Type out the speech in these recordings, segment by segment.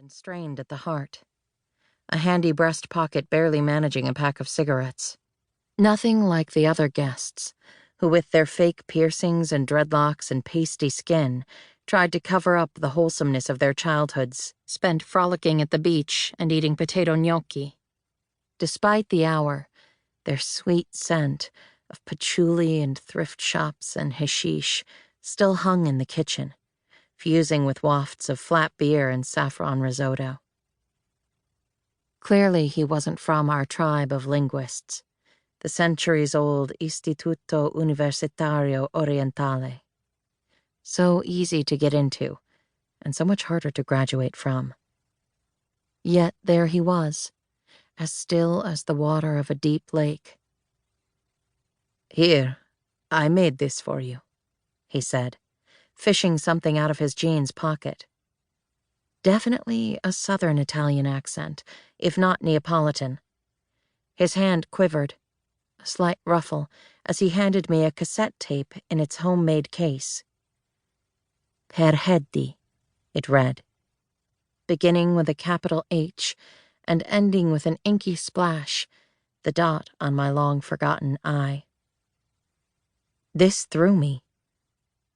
and strained at the heart. A handy breast pocket barely managing a pack of cigarettes. Nothing like the other guests, who with their fake piercings and dreadlocks and pasty skin tried to cover up the wholesomeness of their childhoods, spent frolicking at the beach and eating potato gnocchi. Despite the hour, their sweet scent of patchouli and thrift shops and hashish still hung in the kitchen, fusing with wafts of flat beer and saffron risotto. Clearly he wasn't from our tribe of linguists, the centuries-old Istituto Universitario Orientale. So easy to get into, and so much harder to graduate from. Yet there he was, as still as the water of a deep lake. "Here, I made this for you," he said, fishing something out of his jeans pocket. Definitely a southern Italian accent, if not Neapolitan. His hand quivered, a slight ruffle, as he handed me a cassette tape in its homemade case. Per Heddi, it read, beginning with a capital H and ending with an inky splash, the dot on my long-forgotten I. This threw me.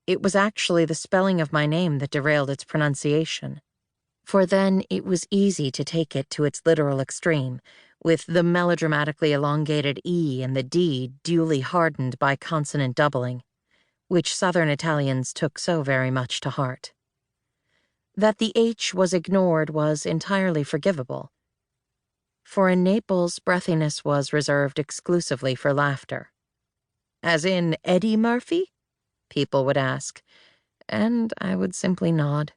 It was actually the spelling of my name that derailed its pronunciation. For then it was easy to take it to its literal extreme, with the melodramatically elongated E and the D duly hardened by consonant doubling, which Southern Italians took so very much to heart. That the H was ignored was entirely forgivable. For in Naples, breathiness was reserved exclusively for laughter. As in Eddie Murphy? People would ask, and I would simply nod.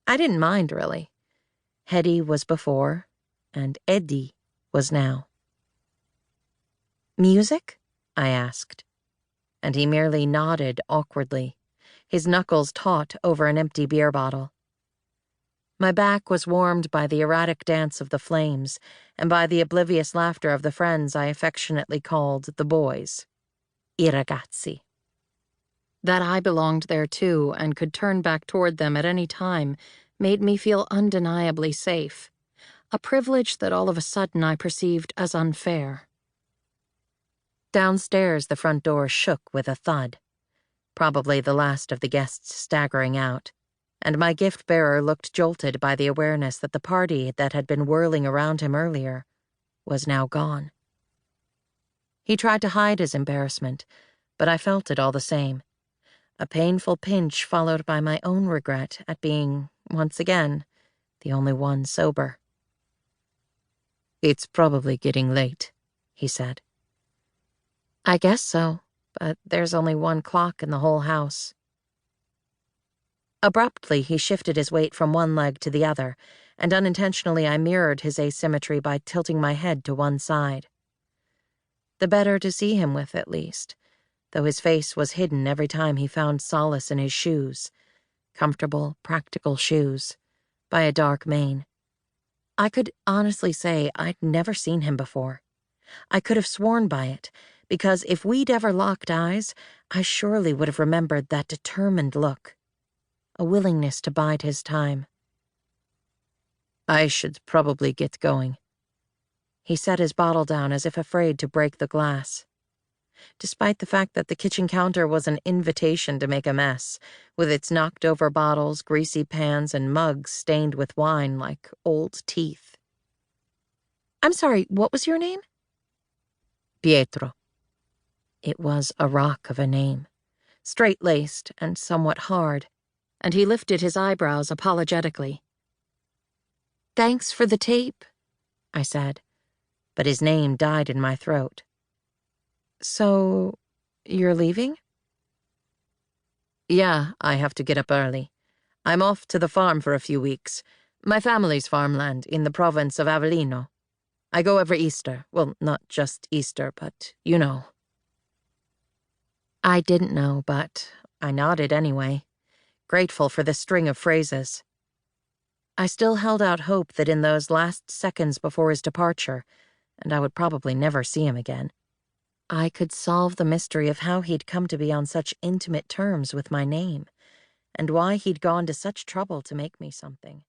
I didn't mind, really. Heddi was before, and Eddie was now. "Music?" I asked, and he merely nodded awkwardly, his knuckles taut over an empty beer bottle. My back was warmed by the erratic dance of the flames and by the oblivious laughter of the friends I affectionately called the boys, I ragazzi. That I belonged there too and could turn back toward them at any time made me feel undeniably safe, a privilege that all of a sudden I perceived as unfair. Downstairs, the front door shook with a thud, probably the last of the guests staggering out, and my gift-bearer looked jolted by the awareness that the party that had been whirling around him earlier was now gone. He tried to hide his embarrassment, but I felt it all the same. A painful pinch followed by my own regret at being, once again, the only one sober. "It's probably getting late," he said. "I guess so, but there's only one clock in the whole house." Abruptly, he shifted his weight from one leg to the other, and unintentionally I mirrored his asymmetry by tilting my head to one side. The better to see him with, at least, though his face was hidden every time he found solace in his shoes, comfortable, practical shoes, by a dark mane. I could honestly say I'd never seen him before. I could have sworn by it, because if we'd ever locked eyes, I surely would have remembered that determined look, a willingness to bide his time. "I should probably get going." He set his bottle down as if afraid to break the glass. Despite the fact that the kitchen counter was an invitation to make a mess, with its knocked-over bottles, greasy pans, and mugs stained with wine like old teeth. "I'm sorry, what was your name?" "Pietro." It was a rock of a name, straight-laced and somewhat hard, and he lifted his eyebrows apologetically. "Thanks for the tape," I said, but his name died in my throat. "So, you're leaving?" "Yeah, I have to get up early. I'm off to the farm for a few weeks. My family's farmland in the province of Avellino. I go every Easter. Well, not just Easter, but you know." I didn't know, but I nodded anyway, grateful for the string of phrases. I still held out hope that in those last seconds before his departure, and I would probably never see him again, I could solve the mystery of how he'd come to be on such intimate terms with my name, and why he'd gone to such trouble to make me something.